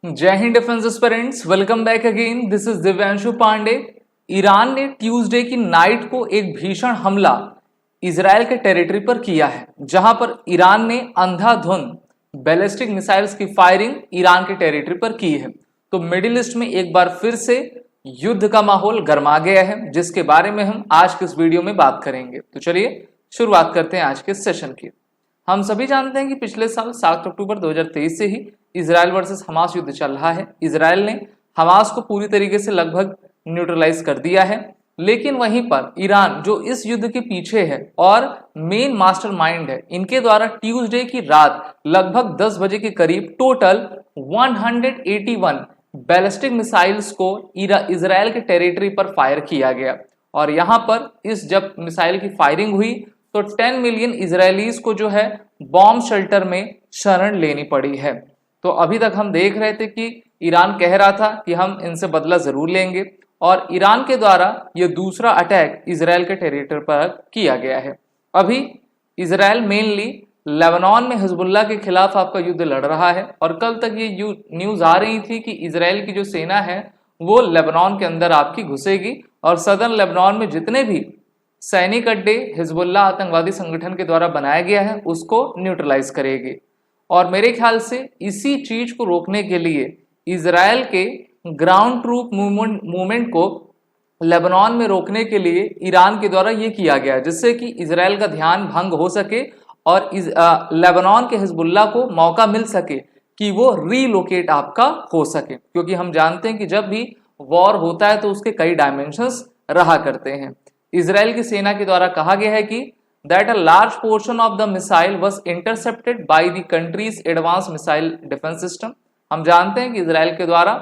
जय हिंद defence aspirants, welcome back again. This is Divyanshu Pandey. Iran ने ट्यूसडे की नाइट को एक भीषण हमला इजराइल के टेरिटरी पर किया है, जहां पर ईरान ने अंधाधुंध बैलिस्टिक मिसाइल्स की फायरिंग ईरान के टेरिटरी पर की है। तो मिडिल ईस्ट में एक बार फिर से युद्ध का माहौल गर्मा गया है, जिसके बारे में हम आज के इस वीडियो में बात करेंगे। तो चलिए शुरुआत करते हैं आज के सेशन की। हम सभी जानते हैं कि पिछले साल 7 अक्टूबर 2023 से ही इजराइल वर्सेस हमास युद्ध चल रहा है। इजराइल ने हमास को पूरी तरीके से लगभग न्यूट्रलाइज कर दिया है, लेकिन वहीं पर ईरान जो इस युद्ध के पीछे है और मेन मास्टरमाइंड है, इनके द्वारा ट्यूसडे की रात लगभग 10 बजे के करीब टोटल 181 बैलिस्टिक मिसाइल्स को इजराइल के टेरिटरी पर फायर किया गया। और यहां पर इस जब मिसाइल की फायरिंग हुई तो 10 मिलियन इजरायलीज को जो है बॉम्ब शेल्टर में शरण लेनी पड़ी है। तो अभी तक हम देख रहे थे कि ईरान कह रहा था कि हम इनसे बदला जरूर लेंगे, और ईरान के द्वारा यह दूसरा अटैक इजराइल के टेरिटरी पर किया गया है। अभी इजराइल मेनली लेबनान में हिजबुल्लाह के खिलाफ आपका युद्ध लड़ रहा है, और कल तक ये न्यूज आ रही थी कि इजराइल की जो सेना है वो लेबनान के अंदर आपकी घुसेगी और सदर्न लेबनान में जितने भी सैनिक अड्डे हिजबुल्लाह आतंकवादी संगठन के द्वारा बनाया गया है उसको न्यूट्रलाइज करेगी। और मेरे ख्याल से इसी चीज को रोकने के लिए इजराइल के ग्राउंड ट्रूप मूवमेंट को लेबनान में रोकने के लिए ईरान के द्वारा ये किया गया, जिससे कि इजराइल का ध्यान भंग हो सके और लेबनान के हिजबुल्लाह को मौका मिल सके कि वो रीलोकेट आपका हो सके। क्योंकि हम जानते हैं कि जब भी वॉर होता है तो उसके कई डायमेंशंस रहा करते हैं। इजराइल की सेना के द्वारा कहा गया है कि that a large portion of the missile was intercepted by the country's advanced missile defense system। हम जानते हैं कि इजराइल के द्वारा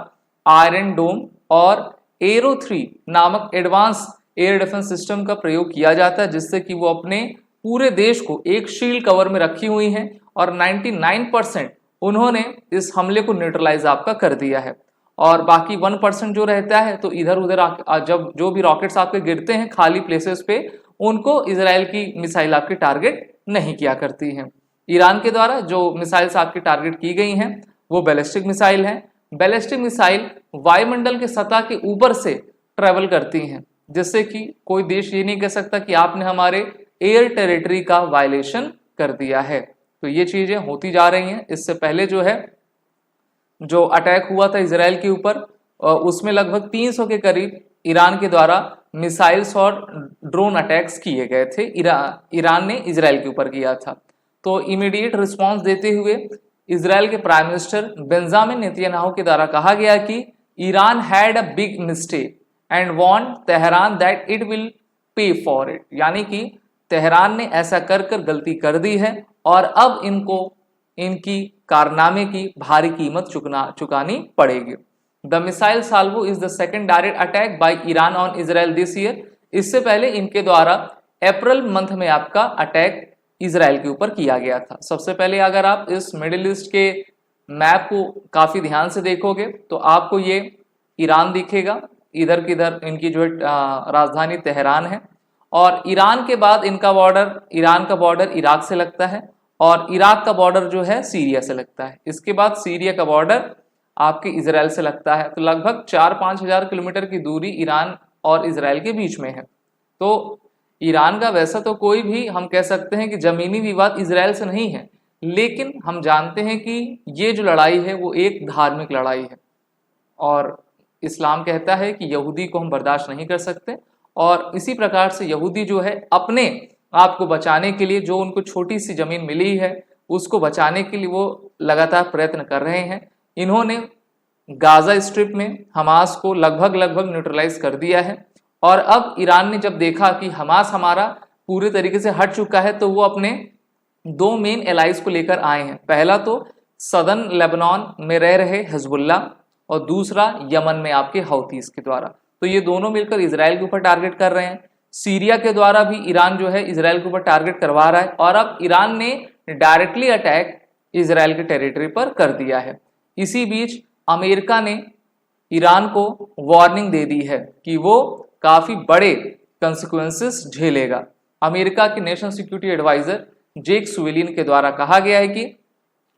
आयरन डोम और एरो 3 नामक एडवांस एयर डिफेंस सिस्टम का प्रयोग किया जाता है, जिससे कि वो अपने पूरे देश को एक शील्ड कवर में रखी हुई हैं, और 99% उन्होंने इस हमले को न्यूट्रलाइज आपका कर दिया है। और बाकी 1% जो रहता है तो इधर उधर जब जो भी रॉकेट्स आपके गिरते हैं खाली प्लेसेस पे, उनको इजराइल की मिसाइल आपके टारगेट नहीं किया करती हैं। ईरान के द्वारा जो मिसाइल्स आपकी टारगेट की गई हैं वो बैलिस्टिक मिसाइल हैं। बैलिस्टिक मिसाइल वायुमंडल के सतह के ऊपर से ट्रेवल करती हैं, जिससे कि कोई देश ये नहीं कह सकता कि आपने हमारे एयर टेरिटरी का वायलेशन कर दिया है। तो ये चीजें होती जा रही हैं। इससे पहले जो है जो अटैक हुआ था इजराइल के ऊपर, उसमें लगभग 300 के करीब ईरान के द्वारा मिसाइल्स और ड्रोन अटैक्स किए गए थे। ईरान ने इजराइल के ऊपर किया था। तो इमीडिएट रिस्पांस देते हुए इजराइल के प्राइम मिनिस्टर बेंजामिन नेतन्याहू के द्वारा कहा गया कि Iran had a big mistake and want Tehran that it will pay for it. यानी कि तेहरान ने ऐसा कर कर गलती कर दी है और अब इनको इनकी कारनामे की भारी कीमत चुकानी पड़ेगी। The missile Salvo is the second direct attack by Iran on Israel this year. इससे पहले इनके द्वारा अप्रैल मंथ में आपका अटैक इजराइल के ऊपर किया गया था। सबसे पहले अगर आप इस मिडिल ईस्ट के मैप को काफी ध्यान से देखोगे तो आपको ये ईरान दिखेगा, इधर किधर इनकी जो राजधानी तेहरान है, और ईरान के बाद इनका बॉर्डर, ईरान का बॉर्डर इराक से लगता है, और इराक का बॉर्डर जो है सीरिया से लगता है। इसके बाद सीरिया का बॉर्डर आपके इजराइल से लगता है। तो लगभग 4-5 हजार किलोमीटर की दूरी ईरान और इजराइल के बीच में है। तो ईरान का वैसा तो कोई भी हम कह सकते हैं कि जमीनी विवाद इजराइल से नहीं है, लेकिन हम जानते हैं कि ये जो लड़ाई है वो एक धार्मिक लड़ाई है, और इस्लाम कहता है कि यहूदी को हम बर्दाश्त नहीं कर सकते। और इसी प्रकार से यहूदी जो है अपने आप को बचाने के लिए, जो उनको छोटी सी जमीन मिली है उसको बचाने के लिए वो लगातार प्रयत्न कर रहे हैं। इन्होंने गाजा स्ट्रिप में हमास को लगभग न्यूट्रलाइज कर दिया है, और अब ईरान ने जब देखा कि हमास हमारा पूरे तरीके से हट चुका है तो वो अपने 2 मेन एलाइज को लेकर आए हैं। पहला तो सदर्न लेबनान में रह रहे हिजबुल्लाह, और दूसरा यमन में आपके हौतीस के द्वारा। तो ये दोनों मिलकर इजराइल के ऊपर टारगेट कर रहे हैं। सीरिया के द्वारा भी ईरान जो है इजराइल के ऊपर टारगेट करवा रहा है, और अब ईरान ने डायरेक्टली अटैक इजराइल के टेरिटरी पर कर दिया है। इसी बीच अमेरिका ने ईरान को वार्निंग दे दी है कि वो काफी बड़े कंसिक्वेंसेस झेलेगा। अमेरिका के national security advisor Jake Sullivan के द्वारा कहा गया है कि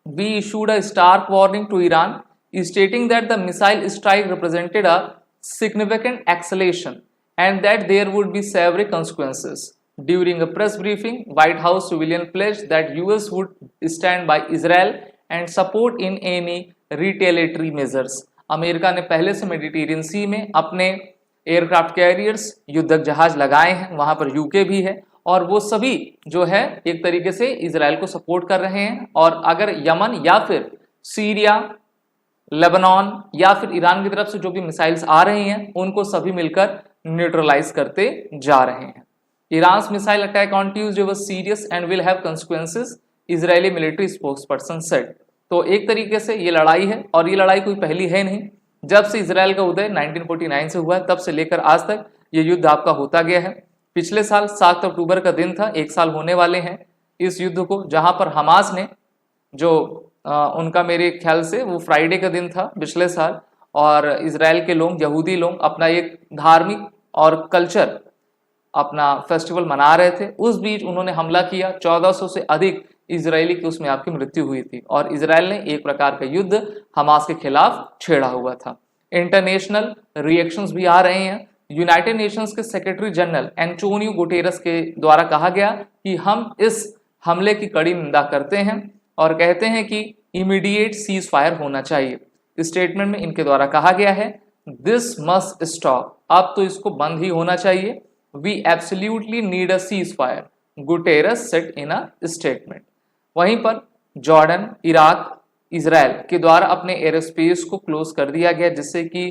we issued a stark warning to Iran stating that the missile strike represented a significant escalation and that there would be severe consequences. During a press briefing, White House civilian pledged that US would stand by Israel and support in any retaliatory measures. America ने पहले से Mediterranean सी में अपने aircraft carriers, युद्धक जहाज लगाए हैं, वहां पर यूके भी है और वो सभी जो है एक तरीके से इजराइल को सपोर्ट कर रहे हैं। और अगर यमन या फिर सीरिया, लेबनान या फिर ईरान की तरफ से जो भी मिसाइल्स आ रही हैं उनको सभी मिलकर न्यूट्रलाइज करते जा रहे हैं। Iran's missile attack on Tuesday was serious and will have consequences, Israeli military spokesperson said. तो एक तरीके से ये लड़ाई है और ये लड़ाई कोई पहली है नहीं। जब से इजराइल का उदय 1949 से हुआ है तब से लेकर आज तक ये युद्ध आपका होता गया है। पिछले साल 7 अक्टूबर का दिन था, एक साल होने वाले हैं इस युद्ध को, जहां पर हमास ने जो उनका मेरे ख्याल से वो फ्राइडे का दिन था पिछले साल, और इजराइल के लोग, यहूदी लोग अपना एक धार्मिक और कल्चर अपना फेस्टिवल मना रहे थे। उस बीच उन्होंने हमला किया, 1400 से अधिक इजरायली की उसमें आपकी मृत्यु हुई थी और इजराइल ने एक प्रकार का युद्ध हमास के खिलाफ छेड़ा हुआ था। इंटरनेशनल रिएक्शंस भी आ रहे हैं। यूनाइटेड नेशंस के सेक्रेटरी जनरल एंटोनियो गुटेरस के द्वारा कहा गया कि हम इस हमले की कड़ी निंदा करते हैं और कहते हैं कि इमीडिएट सीज फायर होना चाहिए। स्टेटमेंट में इनके द्वारा कहा गया है दिस मस्ट स्टॉप, अब तो इसको बंद ही होना चाहिए। We absolutely need a ceasefire, Guterres said in a statement. वहीं पर जॉर्डन, इराक, इजराइल के द्वारा अपने एयरस्पेस को क्लोज कर दिया गया जिससे कि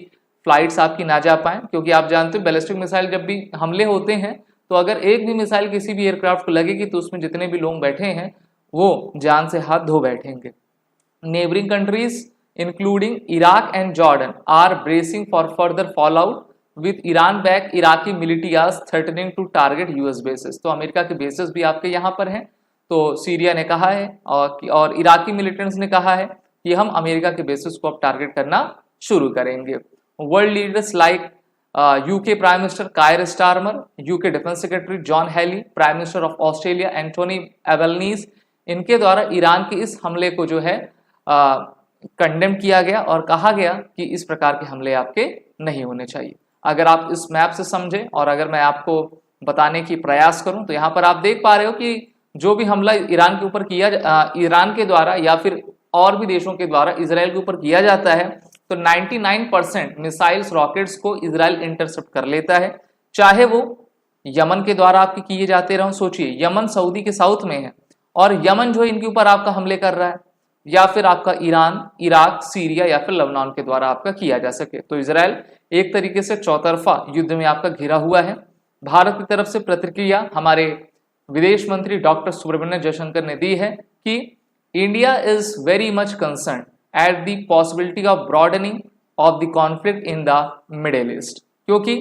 फ्लाइट्स आपकी ना जा पाएं, क्योंकि आप जानते हो बैलिस्टिक मिसाइल जब भी हमले होते हैं तो अगर एक भी मिसाइल किसी भी एयरक्राफ्ट को लगेगी तो उसमें जितने भी लोग बैठे हैं वो जान से हाथ धो बैठेंगे। Neighbouring countries including Iraq and Jordan are bracing for further fall out with Iran back Iraqi militias threatening to target US bases. तो अमेरिका के बेसिस भी आपके यहाँ पर हैं। तो सीरिया ने कहा है और इराकी मिलिटेंट्स ने कहा है कि हम अमेरिका के बेसिस को अब टारगेट करना शुरू करेंगे। World leaders like UK prime minister Keir Starmer, UK defence secretary John Healey, prime minister of Australia Anthony Albanese, इनके द्वारा ईरान के इस हमले को जो है कंडेम किया गया और कहा गया कि इस प्रकार के हमले आपके नहीं होने चाहिए। अगर आप इस मैप से समझें और अगर मैं आपको बताने की प्रयास करूं तो यहाँ पर आप देख पा रहे हो कि जो भी हमला ईरान के ऊपर किया ईरान के द्वारा या फिर और भी देशों के द्वारा इजराइल के ऊपर किया जाता है तो 99% मिसाइल्स, रॉकेट्स को इजराइल इंटरसेप्ट कर लेता है, चाहे वो यमन के द्वारा आपके किए जाते रहो। सोचिए यमन सऊदी के साउथ में है और यमन जो है इनके ऊपर आपका हमले कर रहा है, या फिर आपका ईरान, इराक, सीरिया या फिर लेबनान के द्वारा आपका किया जा सके। तो इजराइल एक तरीके से चौतरफा युद्ध में आपका घिरा हुआ है। भारत की तरफ से प्रतिक्रिया हमारे विदेश मंत्री डॉक्टर सुब्रमण्यम जयशंकर ने दी है कि India is very much concern at the possibility of broadening of the conflict in the middle east, क्योंकि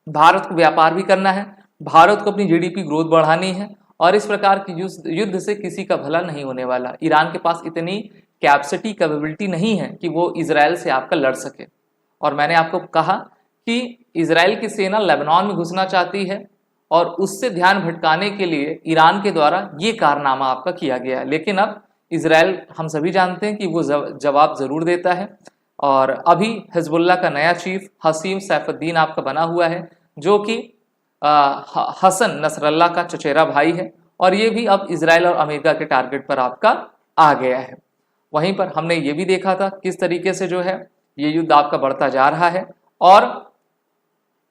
भारत को व्यापार भी करना है, भारत को अपनी जीडीपी ग्रोथ बढ़ानी है और इस प्रकार की युद्ध से किसी का भला नहीं होने वाला। ईरान के पास इतनी कैपेसिटी, कैपेबिलिटी नहीं है कि वो इजराइल से आपका लड़ सके। और मैंने आपको कहा कि इजराइल की सेना लेबनान में घुसना चाहती है और उससे ध्यान भटकाने के लिए ईरान के द्वारा ये कारनामा आपका किया गया है। लेकिन अब इजराइल, हम सभी जानते हैं कि वो जवाब जरूर देता है और अभी हिजबुल्लाह का नया चीफ हसीम सैफुद्दीन आपका बना हुआ है जो कि हसन नसरल्लाह का चचेरा भाई है और ये भी अब इजराइल और अमेरिका के टारगेट पर आपका आ गया है। वहीं पर हमने ये भी देखा था किस तरीके से जो है ये युद्ध आपका बढ़ता जा रहा है और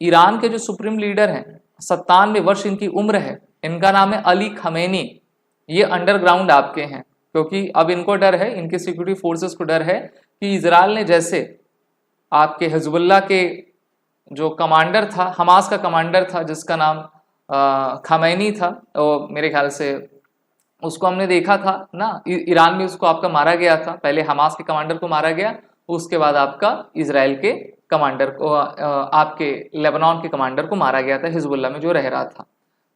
ईरान के जो सुप्रीम लीडर हैं, 97 वर्ष इनकी उम्र है, इनका नाम है अली खमेनी। ये अंडरग्राउंड आपके हैं क्योंकि अब इनको डर है, इनके सिक्योरिटी फोर्सेस को डर है कि इजराइल ने जैसे आपके हिजबुल्लाह के जो कमांडर था, हमास का कमांडर था जिसका नाम खमैनी था, तो मेरे ख्याल से उसको हमने देखा था ना, ईरान में उसको आपका मारा गया था। पहले हमास के कमांडर को मारा गया, उसके बाद आपका इजराइल के कमांडर को, आपके लेबनान के कमांडर को मारा गया था हिजबुल्लाह में जो रह रहा था।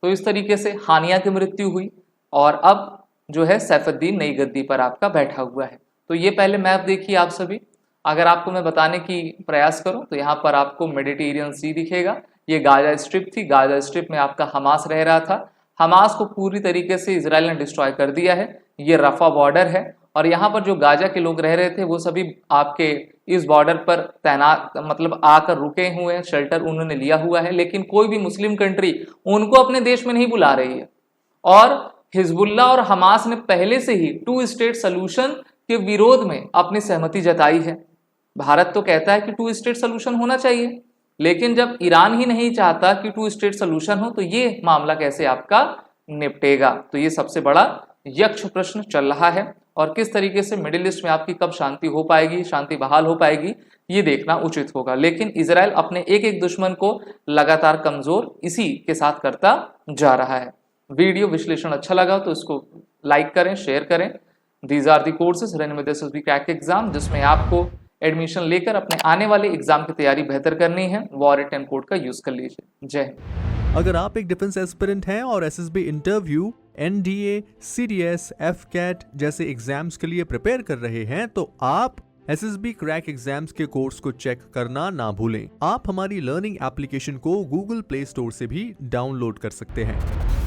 तो इस तरीके से हानिया की मृत्यु हुई और अब जो है सैफुद्दीन नई गद्दी पर आपका बैठा हुआ है। तो ये पहले मैप देखिए आप सभी। अगर आपको मैं बताने की प्रयास करूं तो यहाँ पर आपको मेडिटेरियन सी दिखेगा, ये गाजा स्ट्रिप थी, गाजा स्ट्रिप में आपका हमास रह रहा था। हमास को पूरी तरीके से इजराइल ने डिस्ट्रॉय कर दिया है। ये रफा बॉर्डर है और यहाँ पर जो गाजा के लोग रह रहे थे वो सभी आपके इस बॉर्डर पर तैनात मतलब आकर रुके हुए हैं, शेल्टर उन्होंने लिया हुआ है, लेकिन कोई भी मुस्लिम कंट्री उनको अपने देश में नहीं बुला रही है। और हिजबुल्ला और हमास ने पहले से ही 2 स्टेट सोल्यूशन के विरोध में अपनी सहमति जताई है। भारत तो कहता है कि 2 स्टेट सोल्यूशन होना चाहिए, लेकिन जब ईरान ही नहीं चाहता कि 2 स्टेट सोल्यूशन हो तो ये मामला कैसे आपका निपटेगा? तो ये सबसे बड़ा यक्ष प्रश्न चल रहा है। और किस तरीके से मिडिल ईस्ट में आपकी कब शांति हो पाएगी, शांति बहाल हो पाएगी, ये देखना उचित होगा। लेकिन इजराइल अपने एक एक दुश्मन को लगातार कमजोर इसी के साथ करता जा रहा है। वीडियो विश्लेषण अच्छा लगा तो इसको लाइक करें, शेयर करें। These are the courses run with SSB crack exam, जिसमें आपको एडमिशन लेकर अपने आने वाले एग्जाम की तैयारी बेहतर करनी है। वॉर10 कोड का यूज कर लीजिए। जय हिंद। अगर आप एक डिफेंस एस्पिरेंट हैं और SSB interview, NDA, CDS, AFCAT जैसे एग्जाम्स के लिए प्रिपेयर कर रहे हैं तो आप एसएसबी क्रैक एग्जाम्स के कोर्स को चेक करना ना भूलें। आप हमारी लर्निंग एप्लीकेशन को गूगल प्ले स्टोर से भी डाउनलोड कर सकते हैं।